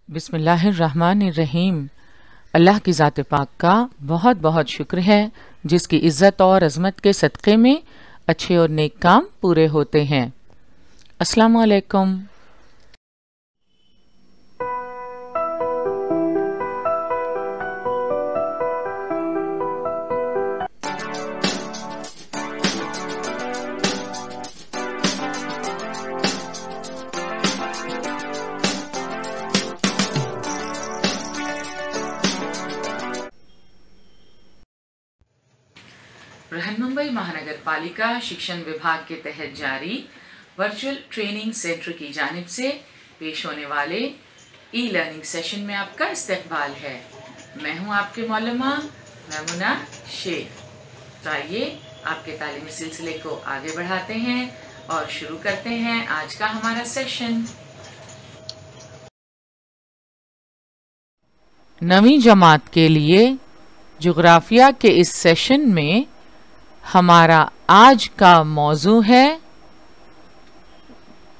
बिस्मिल्लाहिर्रहमानिर्रहीम। अल्लाह की ज़ात पाक का बहुत बहुत शुक्र है जिसकी इज़्ज़त और अज़मत के सदक़े में अच्छे और नेक काम पूरे होते हैं। अस्सलामु अलैकुम। बृहन्मुंबई महानगर पालिका शिक्षण विभाग के तहत जारी वर्चुअल ट्रेनिंग सेंटर की जानिब से पेश होने वाले ई लर्निंग सेशन में आपका इस्तकबाल है। मैं हूं आपके मौलमा मैमुना शेख। तो आइए आपके तालीमी सिलसिले को आगे बढ़ाते हैं और शुरू करते हैं आज का हमारा सेशन। नवीं जमात के लिए जोग्राफिया के इस सेशन में हमारा आज का मौजू है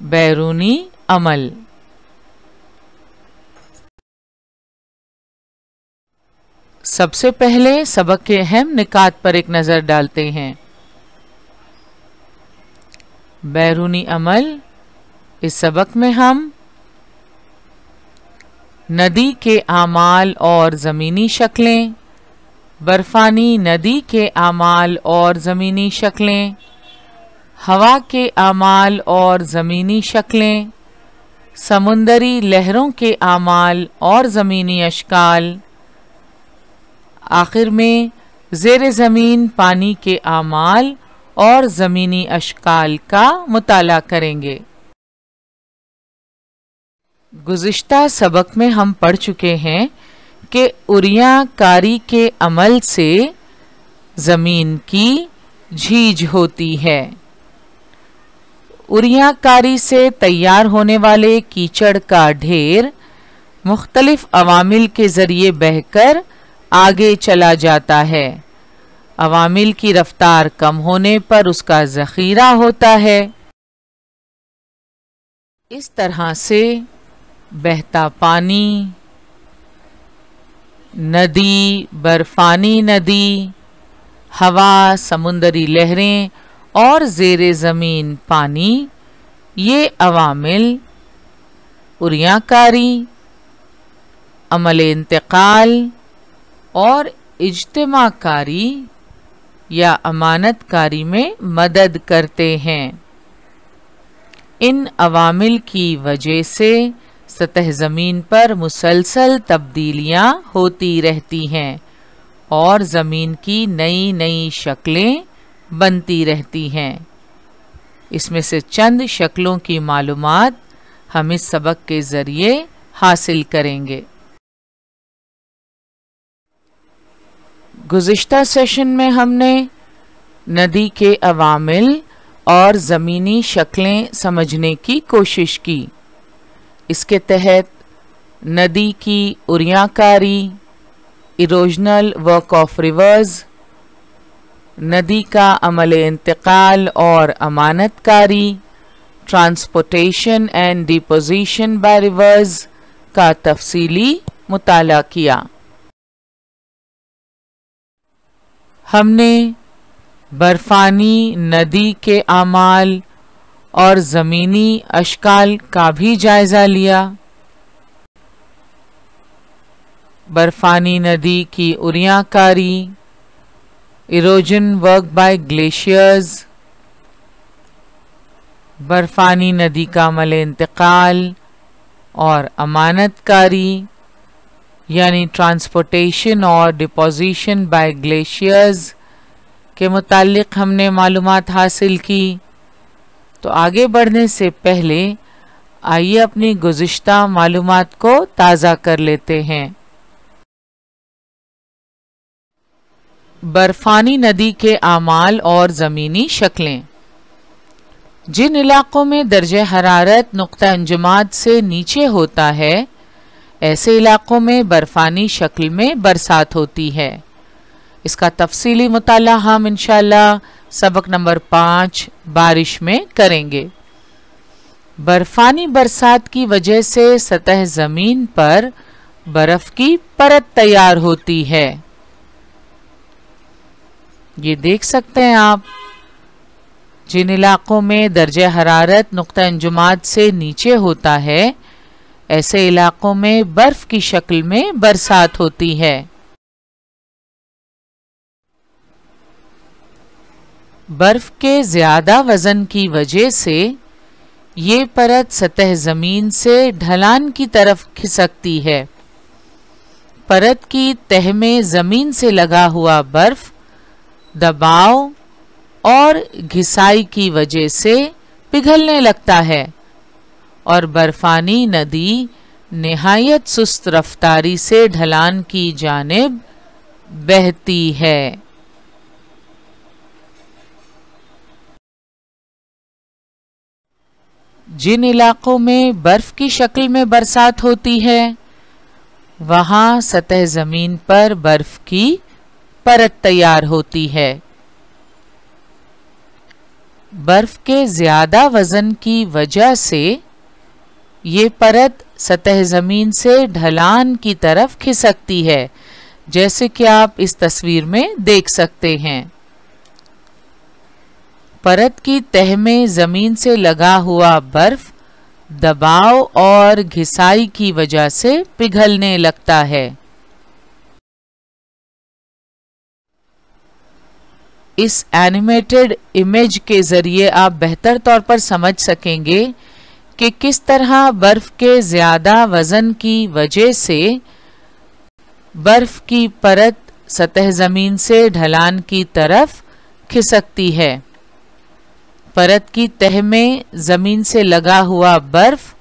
बैरूनी अमल। सबसे पहले सबक के अहम निकात पर एक नज़र डालते हैं। बैरूनी अमल, इस सबक में हम नदी के आमाल और ज़मीनी शक्लें, बर्फानी नदी के आमाल और ज़मीनी शक्लें, हवा के आमाल और ज़मीनी शक्लें, समुंदरी लहरों के आमाल और ज़मीनी अशकाल, आखिर में ज़ेरे ज़मीन पानी के आमाल और ज़मीनी अशकाल का मुताला करेंगे। गुज़िश्ता सबक में हम पढ़ चुके हैं कि उरिया कारी के अमल से ज़मीन की झीज होती है। उरिया कारी से तैयार होने वाले कीचड़ का ढेर मुख्तलिफ अवामिल के ज़रिए बहकर आगे चला जाता है। अवामिल की रफ्तार कम होने पर उसका ज़ख़ीरा होता है। इस तरह से बहता पानी, नदी, बर्फानी नदी, हवा, समुंदरी लहरें और ज़ेरे ज़मीन पानी, ये अवामिल उरियाकारी, अमल इंतकाल और इज्तिमाकारी या अमानतकारी में मदद करते हैं। इन अवामिल की वजह से सतह ज़मीन पर मुसलसल तब्दीलियाँ होती रहती हैं और ज़मीन की नई नई शक्लें बनती रहती हैं। इसमें से चंद शक्लों की मालूमात हम इस सबक के ज़रिए हासिल करेंगे। गुज़िश्ता सेशन में हमने नदी के अवामिल और ज़मीनी शक्लें समझने की कोशिश की। इसके तहत नदी की उरियाकारी, इरोजनल वर्क ऑफ रिवर्स, नदी का अमल इंतकाल और अमानतकारी, transportation and deposition by rivers का तफसीली मुताला किया। हमने बर्फानी नदी के आमाल और ज़मीनी अशकाल का भी जायज़ा लिया। बर्फानी नदी की उरियाकारी, इरोजन वर्क बाय ग्लेशियर्स, बर्फानी नदी का अमल इंतकाल और अमानतकारी यानी ट्रांसपोर्टेशन और डिपोजिशन बाय ग्लेशियर्स के मुताल्लिक़ हमने मालूमात हासिल की। तो आगे बढ़ने से पहले आइए अपनी गुज़िश्ता मालूमात को ताज़ा कर लेते हैं। बर्फानी नदी के आमाल और ज़मीनी शक्लें। जिन इलाक़ों में दर्जे हरारत नुक्ता अंजुमात से नीचे होता है, ऐसे इलाक़ों में बर्फानी शक्ल में बरसात होती है। इसका तफसीली मुताला हम इंशाअल्लाह सबक नंबर 5 बारिश में करेंगे। बर्फानी बरसात की वजह से सतह जमीन पर बर्फ की परत तैयार होती है। ये देख सकते हैं आप, जिन इलाकों में दर्जे हरारत नुक्ता अंजुमात से नीचे होता है, ऐसे इलाकों में बर्फ की शक्ल में बरसात होती है। बर्फ के ज्यादा वजन की वजह से ये परत सतह जमीन से ढलान की तरफ खिसकती है। परत की तह में जमीन से लगा हुआ बर्फ दबाव और घिसाई की वजह से पिघलने लगता है और बर्फानी नदी निहायत सुस्त रफ्तारी से ढलान की जानिब बहती है। जिन इलाकों में बर्फ की शक्ल में बरसात होती है, वहां सतह जमीन पर बर्फ की परत तैयार होती है। बर्फ के ज्यादा वजन की वजह से ये परत सतह जमीन से ढलान की तरफ खिसकती है, जैसे कि आप इस तस्वीर में देख सकते हैं। परत की तह में जमीन से लगा हुआ बर्फ दबाव और घिसाई की वजह से पिघलने लगता है। इस एनिमेटेड इमेज के जरिए आप बेहतर तौर पर समझ सकेंगे कि किस तरह बर्फ के ज्यादा वजन की वजह से बर्फ की परत सतह जमीन से ढलान की तरफ खिसकती है। परत की तह में जमीन से लगा हुआ बर्फ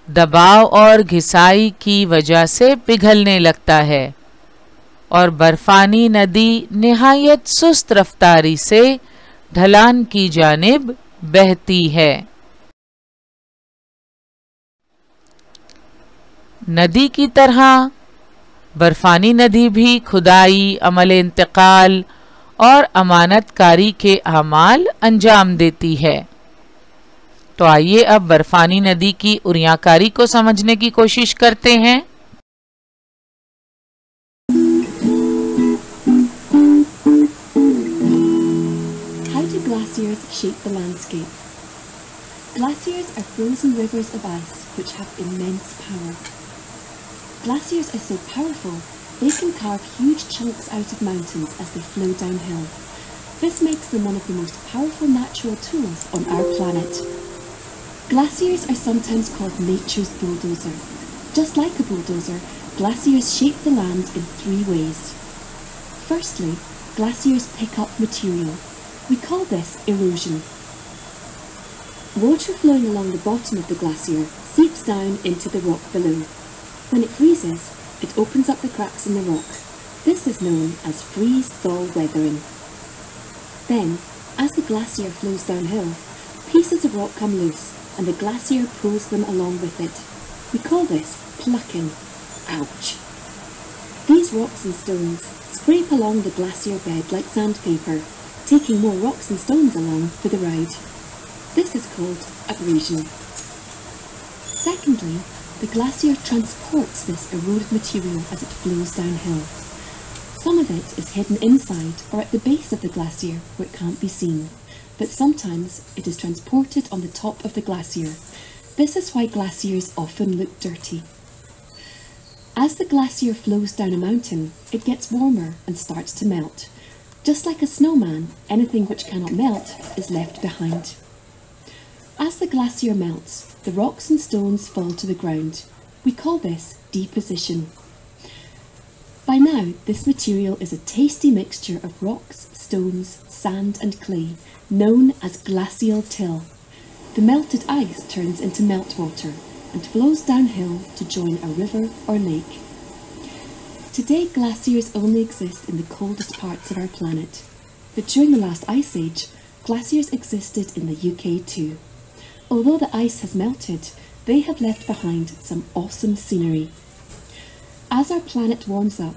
दबाव और घिसाई की वजह से पिघलने लगता है और बर्फानी नदी निहायत सुस्त रफ्तारी से ढलान की जानिब बहती है। नदी की तरह बर्फानी नदी भी खुदाई, अमल इंतकाल और अमानतकारी के अमाल अंजाम देती है। तो आइए अब बर्फानी नदी की उरियाकारी को समझने की कोशिश करते हैं। How do glaciers shape the landscape? Glaciers are frozen rivers of ice which have immense power. Glaciers are so powerful they can carve huge chunks out of mountains as they flow downhill. This makes them one of the most powerful natural tools on our planet. Glaciers are sometimes called nature's bulldozer. Just like a bulldozer, glaciers shape the land in three ways. Firstly, glaciers pick up material. We call this erosion. Water flowing along the bottom of the glacier seeps down into the rock below. When it freezes, it opens up the cracks in the rock. This is known as freeze-thaw weathering. Then, as the glacier flows downhill, pieces of rock come loose and the glacier pulls them along with it. We call this plucking. Ouch! These rocks and stones scrape along the glacier bed like sandpaper, taking more rocks and stones along for the ride. This is called abrasion. Secondly, the glacier transports this eroded material as it flows downhill. Some of it is hidden inside or at the base of the glacier where it can't be seen, but sometimes it is transported on the top of the glacier. This is why glaciers often look dirty. As the glacier flows down a mountain, it gets warmer and starts to melt. Just like a snowman, anything which cannot melt is left behind. As the glacier melts, the rocks and stones fall to the ground. We call this deposition. By now, this material is a tasty mixture of rocks, stones, sand and clay, known as glacial till. The melted ice turns into meltwater and flows downhill to join a river or lake. Today, glaciers only exist in the coldest parts of our planet, but during the last ice age, glaciers existed in the UK too. Although the ice has melted, they have left behind some awesome scenery. As our planet warms up,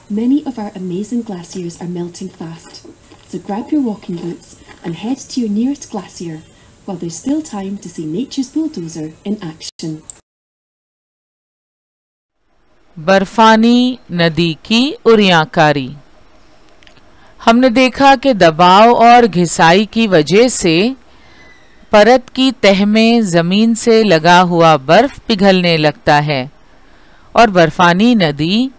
many of our amazing glaciers are melting fast. So grab your walking boots and head to your nearest glacier while there's still time to see nature's bulldozer in action. बर्फानी नदी की उरियाकारी। हमने देखा कि दबाव और घिसाई की वजह से परत की तह में जमीन से लगा हुआ बर्फ पिघलने लगता है और बर्फानी नदी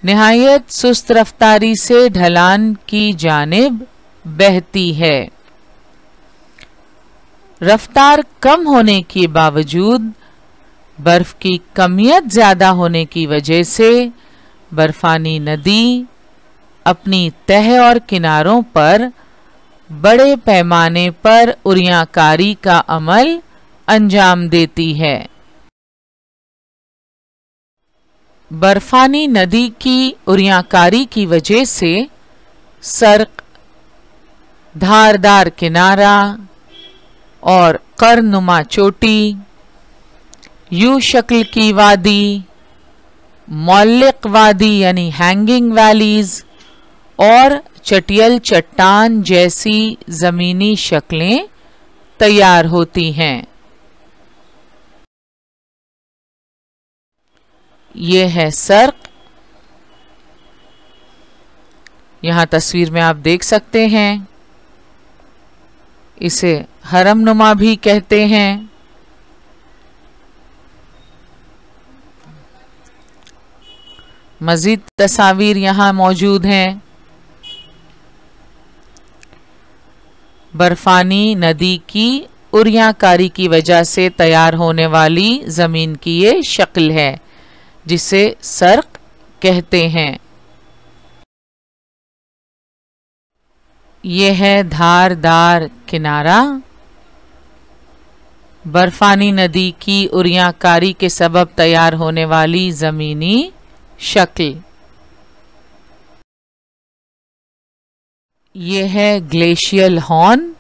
निहायत सुस्त रफ्तारी से ढलान की जानिब बहती है। रफ्तार कम होने के बावजूद बर्फ की कमियत ज्यादा होने की वजह से बर्फानी नदी अपनी तह और किनारों पर बड़े पैमाने पर उरियाकारी का अमल अंजाम देती है। बर्फानी नदी की उरियाकारी की वजह से सर्क, धारदार किनारा और कर्नुमा चोटी, यू शक्ल की वादी, मौलिक वादी यानी हैंगिंग वैलीज और चटियल चट्टान जैसी जमीनी शक्लें तैयार होती हैं। ये है सर्क। यहां तस्वीर में आप देख सकते हैं। इसे हरमनुमा भी कहते हैं। मजीद तस्वीर यहां मौजूद हैं। बर्फानी नदी की उरियाकारी की वजह से तैयार होने वाली जमीन की ये शक्ल है जिसे सर्क कहते हैं। यह है धारदार किनारा। बर्फानी नदी की उरियाकारी के सबब तैयार होने वाली जमीनी शक्ल। यह है ग्लेशियल हॉर्न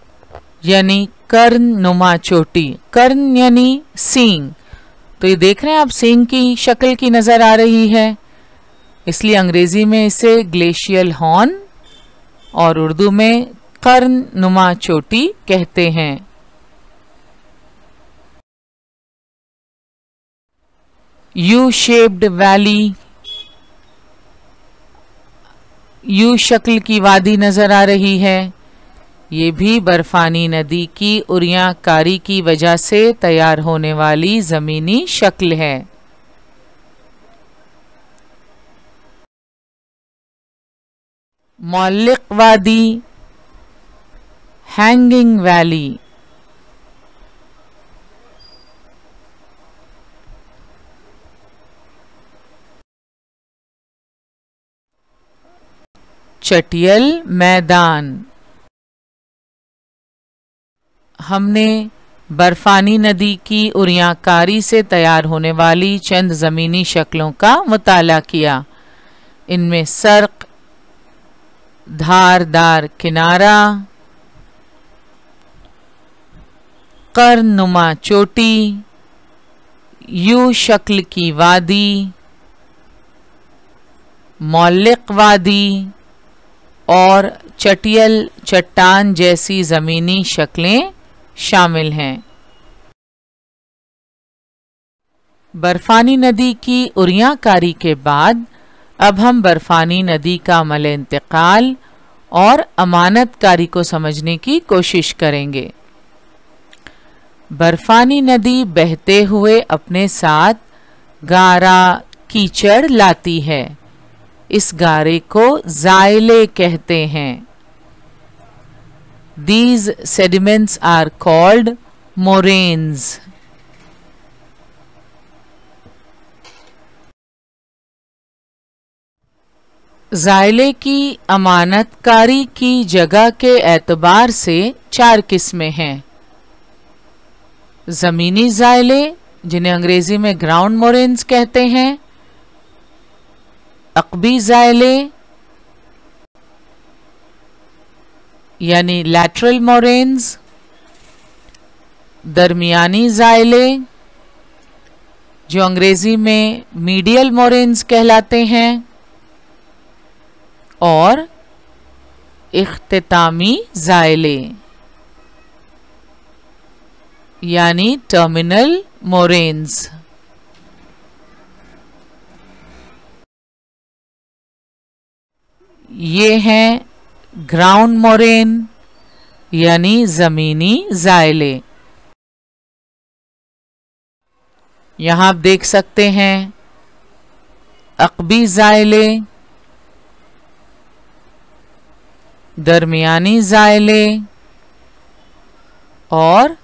यानी कर्णनुमा चोटी। कर्ण यानी सींग। तो ये देख रहे हैं आप, सींग की शक्ल की नजर आ रही है, इसलिए अंग्रेजी में इसे ग्लेशियल हॉर्न और उर्दू में कर्णनुमा चोटी कहते हैं। यू शेप्ड वैली, यू शक्ल की वादी नजर आ रही है। ये भी बर्फानी नदी की उरियाकारी की वजह से तैयार होने वाली जमीनी शक्ल है। मौलिक वादी, हैंगिंग वैली। चटियल मैदान। हमने बर्फानी नदी की उरियाकारी से तैयार होने वाली चंद जमीनी शक्लों का मुताला किया। इनमें सर्क, धारदार किनारा, कर्णनुमा चोटी, यू शक्ल की वादी, मौलिक वादी और चटियल चट्टान जैसी जमीनी शक्लें शामिल हैं। बर्फानी नदी की उरियाकारी के बाद अब हम बर्फानी नदी का अमल इंतकाल और अमानतकारी को समझने की कोशिश करेंगे। बर्फानी नदी बहते हुए अपने साथ गारा कीचड़ लाती है। इस गारे को ज़ाइले कहते हैं। These sediments are called moraines. ज़ाइले की अमानतकारी की जगह के एतबार से 4 किस्में हैं। ज़मीनी ज़ाइले, जिन्हें अंग्रेजी में ग्राउंड मोरेन्स कहते हैं, अक़बी ज़ाइले यानी लैटरल मोरेन्स, दरमियानी ज़ाइले जो अंग्रेजी में मीडियल मोरेन्स कहलाते हैं, और इख्तितामी ज़ाइले। यानी टर्मिनल मोरेन्स। ये हैं ग्राउंड मोरेन यानी जमीनी ज़ाइले। यहाँ आप देख सकते हैं अक़बी ज़ाइले, दरमियानी ज़ाइले और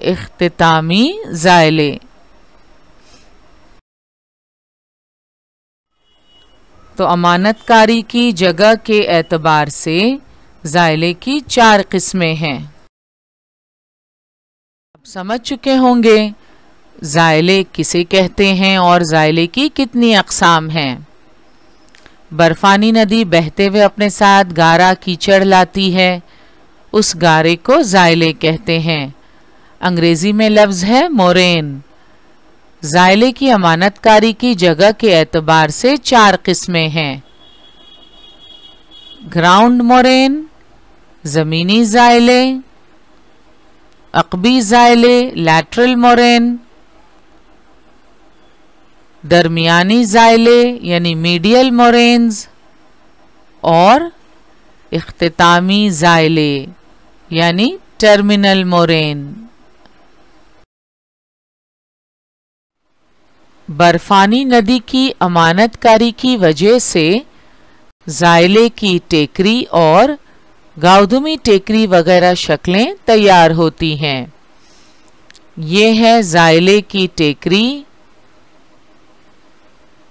इख्तितामी ज़ाइले। तो अमानतकारी की जगह के एतबार से ज़ाइले की 4 किस्में हैं। आप समझ चुके होंगे ज़ाइले किसे कहते हैं और ज़ाइले की कितनी अक़साम हैं। बर्फ़ानी नदी बहते हुए अपने साथ गारा कीचड़ लाती है, उस गारे को ज़ाइले कहते हैं। अंग्रेज़ी में लफ्ज़ है मोरेन। ज़ाइले की अमानतकारी की जगह के एतबार से 4 किस्में हैं। ग्राउंड मोरेन, ज़मीनी ज़ाइले, अक़बी ज़ाइले लैटरल मोरेन, दरमियानी ज़ाइले यानी मीडियल मोरेन्स और इख्तितामी ज़ाइले यानी टर्मिनल मोरेन। बर्फानी नदी की अमानतकारी की वजह से ज़ाइले की टेकरी और गाउदुमी टेकरी वगैरह शक्लें तैयार होती हैं। ये है ज़ाइले की टेकरी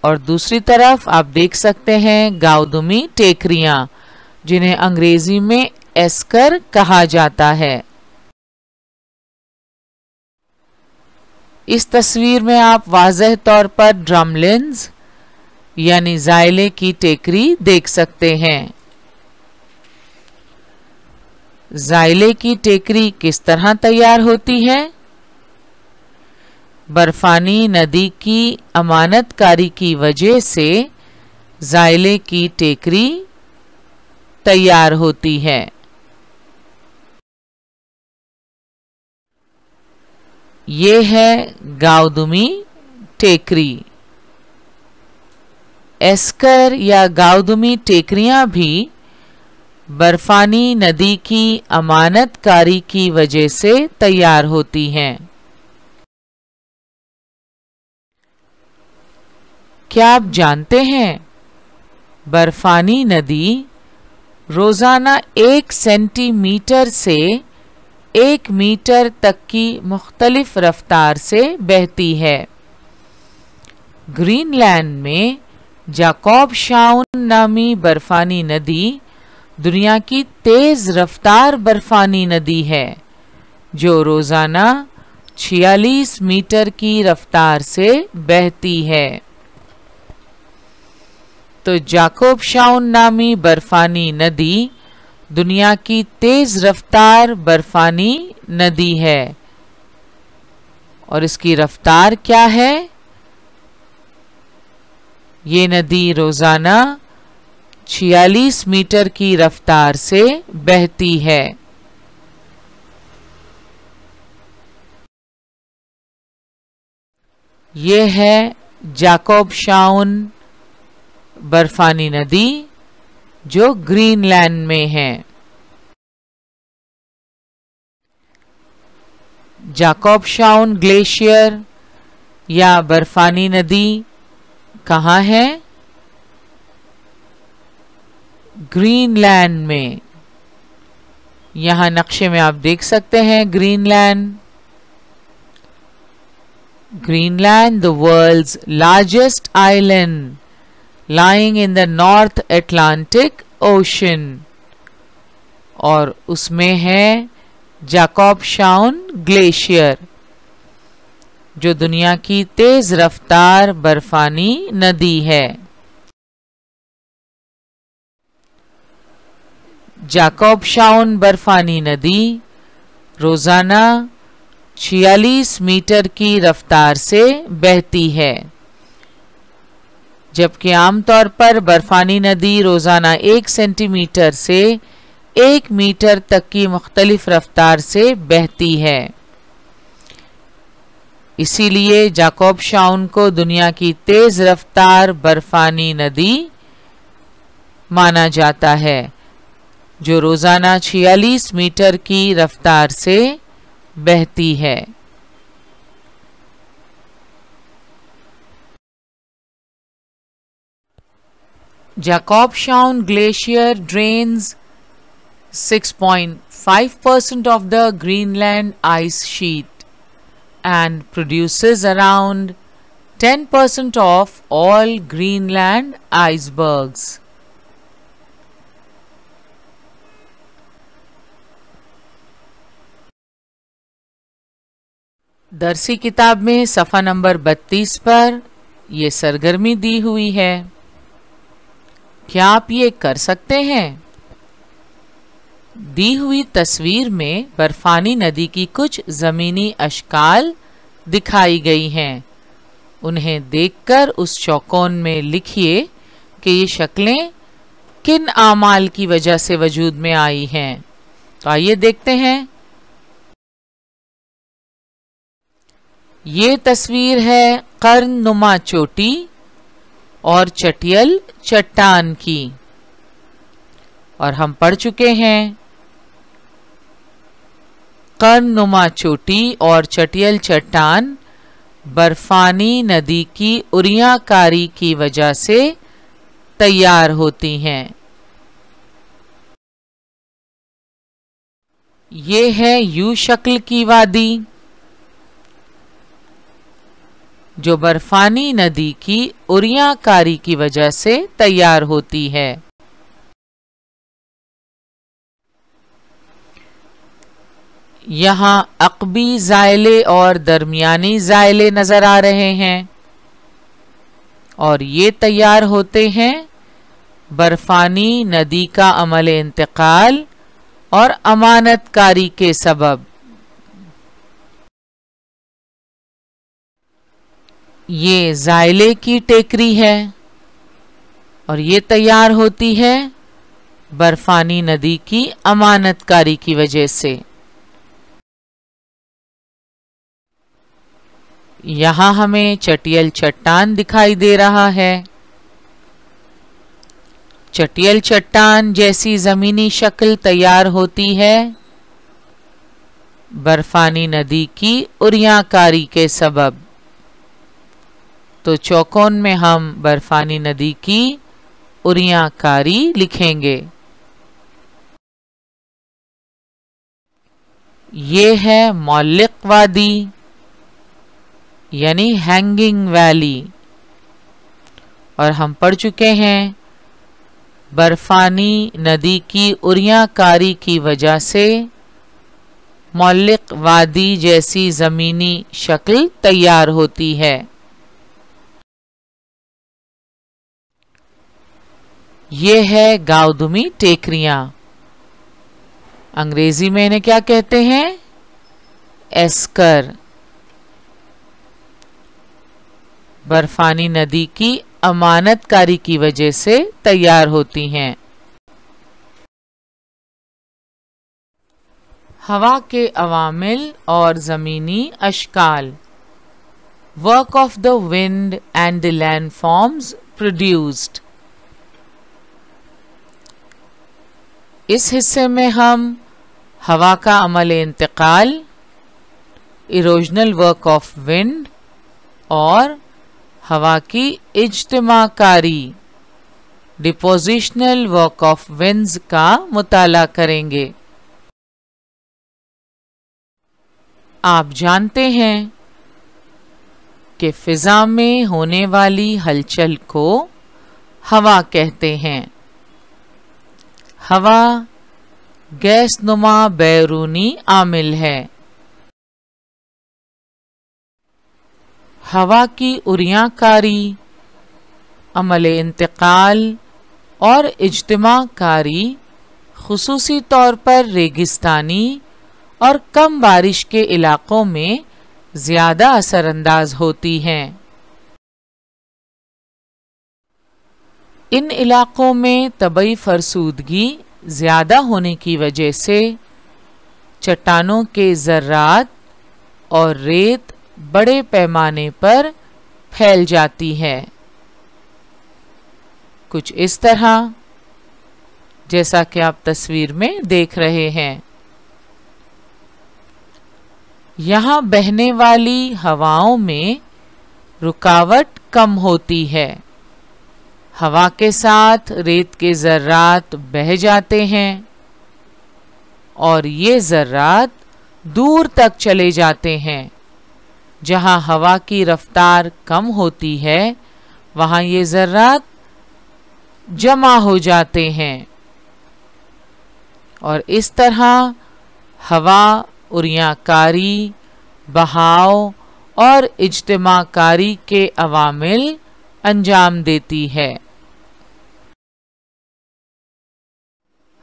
और दूसरी तरफ आप देख सकते हैं गाउदुमी टेकरियां, जिन्हें अंग्रेजी में एस्कर कहा जाता है। इस तस्वीर में आप वाज़ेह तौर पर ड्रमलिन्स यानी ज़ाइले की टेकरी देख सकते हैं। ज़ाइले की टेकरी किस तरह तैयार होती है? बर्फानी नदी की अमानतकारी की वजह से ज़ाइले की टेकरी तैयार होती है। ये है गाउदुमी टेकरी। एस्कर या गाउदुमी टेकरियां भी बर्फानी नदी की अमानतकारी की वजह से तैयार होती हैं। क्या आप जानते हैं बर्फानी नदी रोज़ाना 1 सेंटीमीटर से 1 मीटर तक की मुख्तलिफ रफ्तार से बहती है। ग्रीनलैंड में जैकब शाउन नामी बर्फानी नदी दुनिया की तेज रफ्तार बर्फानी नदी है, जो रोज़ाना 46 मीटर की रफ्तार से बहती है। तो जैकब शाउन नामी बर्फानी नदी दुनिया की तेज रफ्तार बर्फानी नदी है और इसकी रफ्तार क्या है? ये नदी रोज़ाना 46 मीटर की रफ्तार से बहती है। ये है जैकब शाउन बर्फानी नदी जो ग्रीनलैंड में है। जैकब शाउन ग्लेशियर या बर्फानी नदी कहाँ है? ग्रीनलैंड में। यहाँ नक्शे में आप देख सकते हैं Greenland. Greenland, the world's largest island, lying in the North Atlantic Ocean, और उसमें है जैकब शाउन ग्लेशियर, जो दुनिया की तेज रफ्तार बर्फानी नदी है। जैकब शाउन बर्फानी नदी रोज़ाना 46 मीटर की रफ्तार से बहती है, जबकि आमतौर पर बर्फानी नदी रोज़ाना 1 सेंटीमीटर से 1 मीटर तक की मुख्तलिफ रफ्तार से बहती है। इसीलिए जाकोब शाउन को दुनिया की तेज रफ्तार बर्फानी नदी माना जाता है, जो रोजाना 46 मीटर की रफ्तार से बहती है। Jakob Shaun Glacier drains 6.5% of the Greenland ice sheet and produces around 10% of all Greenland icebergs. दरसी किताब में सफ़ा नंबर 32 पर यह सरगर्मी दी हुई है। क्या आप ये कर सकते हैं? दी हुई तस्वीर में बर्फानी नदी की कुछ ज़मीनी अशकाल दिखाई गई हैं। उन्हें देखकर उस चौकोन में लिखिए कि ये शक्लें किन आमाल की वजह से वजूद में आई हैं। तो आइए देखते हैं। ये तस्वीर है कर्ननुमा चोटी और चटियल चट्टान की, और हम पढ़ चुके हैं कर्ननुमा चोटी और चटियल चट्टान बर्फानी नदी की उरियाकारी की वजह से तैयार होती हैं। ये है यू शक्ल की वादी, जो बर्फानी नदी की उरियाकारी की वजह से तैयार होती है। यहाँ अक़बी ज़ायले और दरमियानी ज़ायले नज़र आ रहे हैं, और ये तैयार होते हैं बर्फानी नदी का अमल इंतकाल और अमानतकारी के सबब। ये ज़ायले की टेकरी है और ये तैयार होती है बर्फानी नदी की अमानतकारी की वजह से। यहाँ हमें चटियल चट्टान दिखाई दे रहा है। चटियल चट्टान जैसी ज़मीनी शक्ल तैयार होती है बर्फानी नदी की उरियाकारी के सबब। तो चौकोन में हम बर्फानी नदी की उरियाकारी लिखेंगे। ये है मौलिक वादी यानी हैंगिंग वैली, और हम पढ़ चुके हैं बर्फानी नदी की उरियाकारी की वजह से मौलिक वादी जैसी ज़मीनी शक्ल तैयार होती है। ये है गाउदुमी टेकरियां। अंग्रेजी में इन्हें क्या कहते हैं? एस्कर। बर्फानी नदी की अमानतकारी की वजह से तैयार होती हैं। हवा के अवामिल और ज़मीनी अशकाल। Work of the wind and the लैंड फॉर्म्स प्रोड्यूस्ड। इस हिस्से में हम हवा का अमल इंतकाल, इरोजनल वर्क ऑफ विंड और हवा की इज्तिमाकारी डिपोजिशनल वर्क ऑफ विंड्स का मुताला करेंगे। आप जानते हैं कि फिजा में होने वाली हलचल को हवा कहते हैं। हवा गैसनुमा बैरूनी आमिल है। हवा की उरियाकारी, अमल इंतकाल और इज्तिमाकारी खुसूसी तौर पर रेगिस्तानी और कम बारिश के इलाकों में ज़्यादा असरअंदाज होती हैं। इन इलाकों में तबई फरसूदगी ज़्यादा होने की वजह से चट्टानों के ज़र्रात और रेत बड़े पैमाने पर फैल जाती है। कुछ इस तरह, जैसा कि आप तस्वीर में देख रहे हैं। यहाँ बहने वाली हवाओं में रुकावट कम होती है। हवा के साथ रेत के ज़र्रात बह जाते हैं और ये ज़र्रात दूर तक चले जाते हैं। जहाँ हवा की रफ्तार कम होती है वहाँ ये ज़र्रात जमा हो जाते हैं और इस तरह हवा उरियाकारी, बहाव और इज्तिमाकारी के अवामिल अंजाम देती है।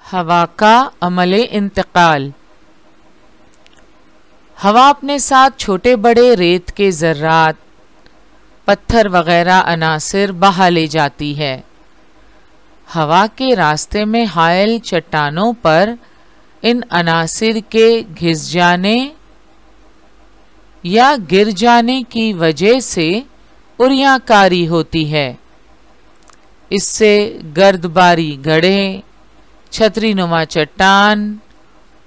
हवा का अमले इंतकाल। हवा अपने साथ छोटे बड़े रेत के ज़र्रात, पत्थर वगैरह अनासिर बहा ले जाती है। हवा के रास्ते में हायल चट्टानों पर इन अनासिर के घिस जाने या गिर जाने की वजह से उरियाकारी होती है। इससे गर्दबारी गड्ढे, छतरी नुमा चट्टान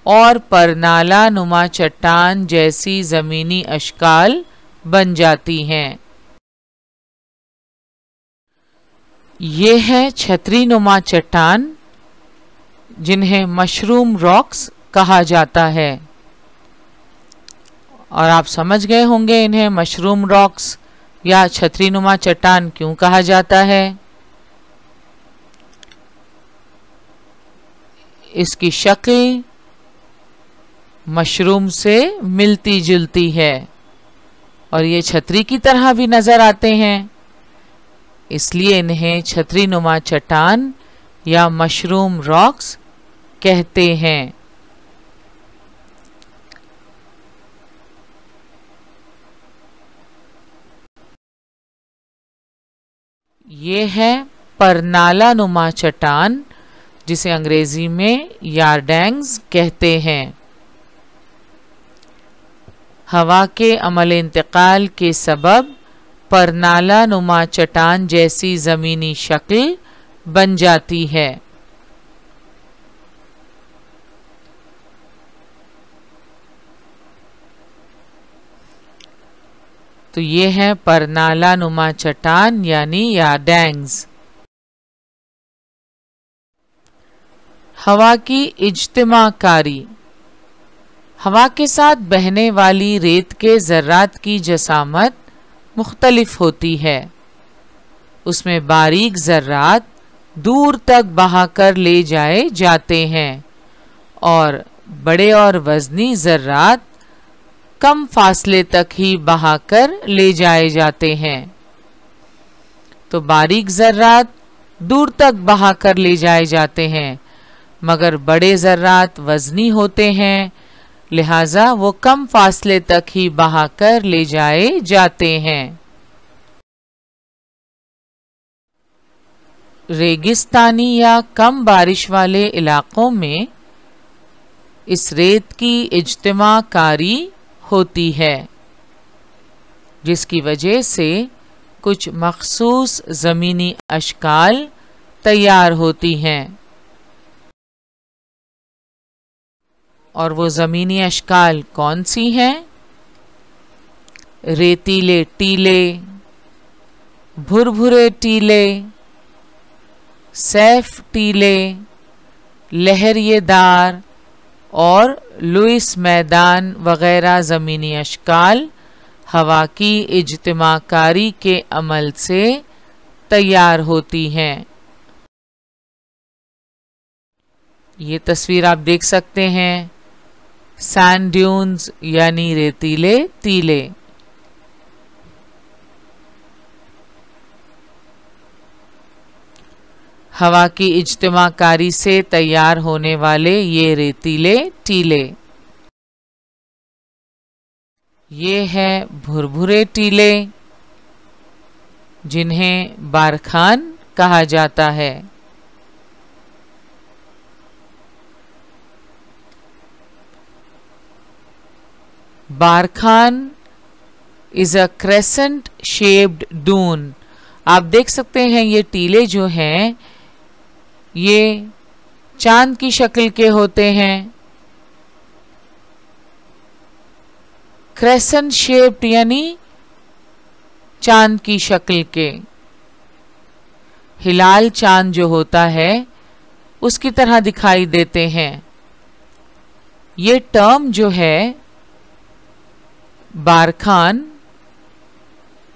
और परनाला नुमा चट्टान जैसी ज़मीनी अशकाल बन जाती हैं। ये है छतरी नुमा चट्टान, जिन्हें मशरूम रॉक्स कहा जाता है। और आप समझ गए होंगे इन्हें मशरूम रॉक्स या छतरी नुमा चट्टान क्यों कहा जाता है। इसकी शक्ल मशरूम से मिलती जुलती है और ये छतरी की तरह भी नजर आते हैं, इसलिए इन्हें छतरी नुमा चट्टान या मशरूम रॉक्स कहते हैं। ये है परनाला नुमा चट्टान, जिसे अंग्रेजी में यारडैंग्स कहते हैं। हवा के अमल इंतकाल के सबब परनाला नुमा चट्टान जैसी ज़मीनी शक्ल बन जाती है। तो ये है परनाला नुमा चट्टान यानी यारडैंग्स। हवा की इज्तिमाकारी। हवा के साथ बहने वाली रेत के ज़र्रात की जसामत मुख्तलिफ होती है। उसमें बारीक ज़र्रात दूर तक बहाकर ले जाए जाते हैं और बड़े और वज़नी ज़र्रात कम फासले तक ही बहाकर ले जाए जाते हैं। तो बारीक ज़र्रात दूर तक बहाकर ले जाए जाते हैं, मगर बड़े ज़र्रात वज़नी होते हैं, लिहाजा वो कम फासले तक ही बहाकर ले जाए जाते हैं। रेगिस्तानी या कम बारिश वाले इलाकों में इस रेत की इज्तिमाकारी होती है, जिसकी वजह से कुछ मखसूस ज़मीनी अशकाल तैयार होती हैं। और वो ज़मीनी अशकाल कौन सी हैं? रेतीले टीले, भुरभुरे टीले, सैफ टीले, लहरिएदार और लुइस मैदान वगैरह ज़मीनी अशकाल हवा की इज्तिमाकारी के अमल से तैयार होती हैं। ये तस्वीर आप देख सकते हैं, सैंड ड्यून्स यानी रेतीले टीले। हवा की इज्तिमाकारी से तैयार होने वाले ये रेतीले टीले। ये है भुरभुरे टीले, जिन्हें बारखान कहा जाता है। Barkhan is a crescent shaped dune. आप देख सकते हैं ये टीले जो हैं ये चांद की शक्ल के होते हैं। क्रेसेंट शेप्ड यानी चांद की शक्ल के। हिलाल चांद जो होता है उसकी तरह दिखाई देते हैं। ये टर्म जो है Barkhan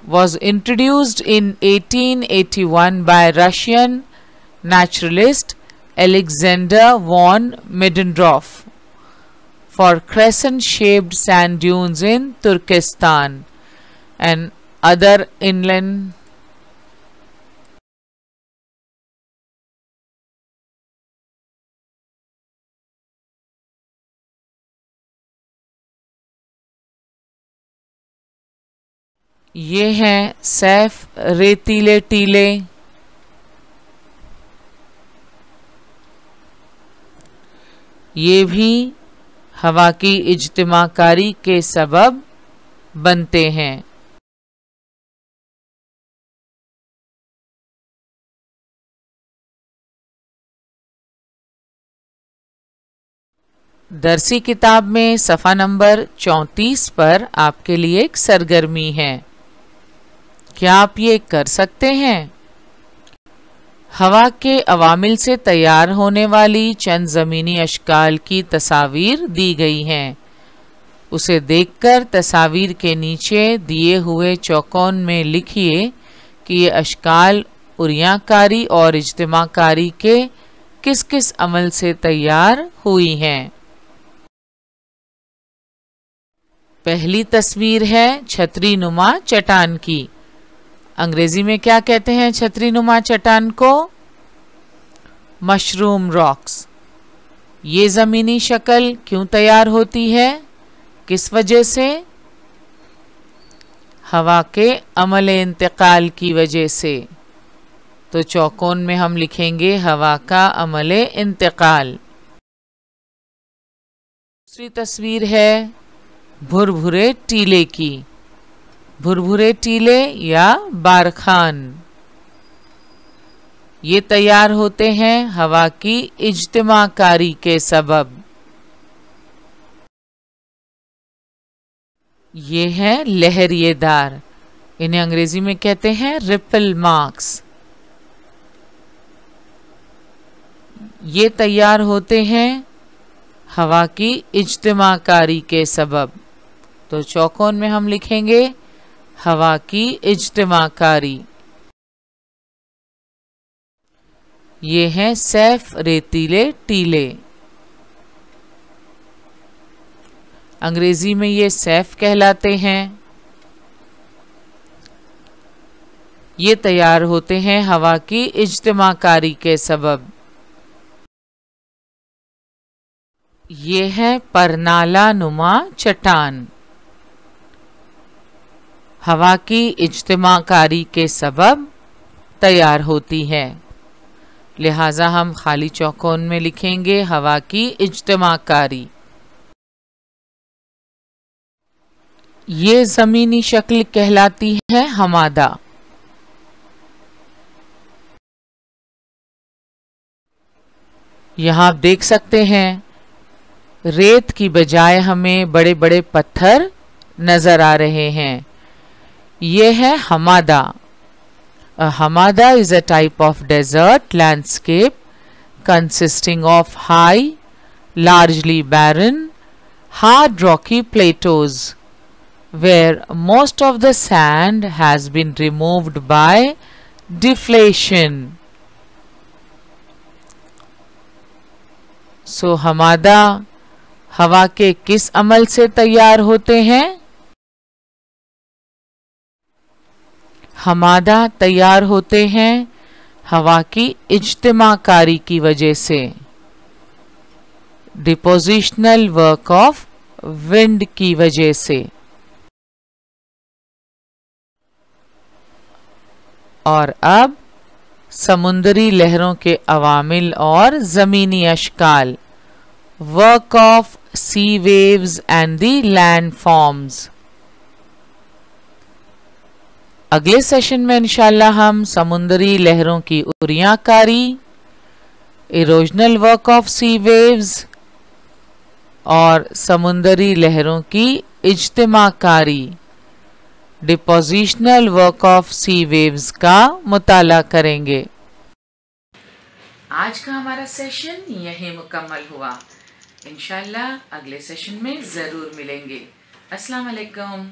was introduced in 1881 by Russian naturalist Alexander von Middendorf for crescent-shaped sand dunes in Turkestan and other inland ये हैं सैफ रेतीले टीले। ये भी हवा की इज्तिमाकारी के सबब बनते हैं। दरसी किताब में सफ़ा नंबर 34 पर आपके लिए एक सरगर्मी है। क्या आप ये कर सकते हैं? हवा के अवामिल से तैयार होने वाली चंद ज़मीनी अशकाल की तस्वीर दी गई हैं। उसे देखकर तस्वीर के नीचे दिए हुए चौकोन में लिखिए कि ये अशकाल उरियाकारी और इज्तिमाकारी के किस किस अमल से तैयार हुई हैं। पहली तस्वीर है छतरी नुमा चट्टान की। अंग्रेजी में क्या कहते हैं छतरी नुमा चट्टान को? Mushroom rocks. ये ज़मीनी शक्ल क्यों तैयार होती है? किस वजह से? हवा के अमले इंतकाल की वजह से। तो चौकोन में हम लिखेंगे हवा का अमले इंतकाल। दूसरी तस्वीर है भुरभुरे टीले की। भुरभुरे टीले या बारखान ये तैयार होते हैं हवा की इज्तिमाकारी के सबब। ये हैं लहरिएदार। इन्हें अंग्रेजी में कहते हैं रिपल मार्क्स। ये तैयार होते हैं हवा की इज्तिमाकारी के सबब। तो चौकोन में हम लिखेंगे हवा की इज्तिमाकारी। ये हैं सैफ रेतीले टीले। अंग्रेजी में ये सैफ कहलाते हैं। ये तैयार होते हैं हवा की इज्तिमाकारी के सबब। ये है परनाला नुमा चट्टान। हवा की इज्तिमाकारी के सबब तैयार होती है। लिहाजा हम खाली चौकोन में लिखेंगे हवा की इज्तिमाकारी। ये ज़मीनी शक्ल कहलाती है हमादा। यहाँ आप देख सकते हैं रेत की बजाय हमें बड़े बड़े पत्थर नजर आ रहे हैं। ये है Hamada. A hamada is a type of desert landscape consisting of high, largely barren, hard rocky plateaus where most of the sand has been removed by deflation. So hamada हवा के किस अमल से तैयार होते हैं? हमादा तैयार होते हैं हवा की इज्तिमाकारी की वजह से। डिपोजिशनल वर्क ऑफ विंड की वजह से। और अब समुद्री लहरों के अवामिल और ज़मीनी अशकाल। Work of sea waves and the landforms. अगले सेशन में इंशाल्लाह हम समुद्री लहरों की उरियाकारी, erosional work of sea waves और समुद्री लहरों की इज्तिमाकारी, depositional work of sea waves का मुताला करेंगे। आज का हमारा सेशन यहीं मुकम्मल हुआ। इंशाल्लाह अगले सेशन में ज़रूर मिलेंगे। अस्सलाम वालेकुम।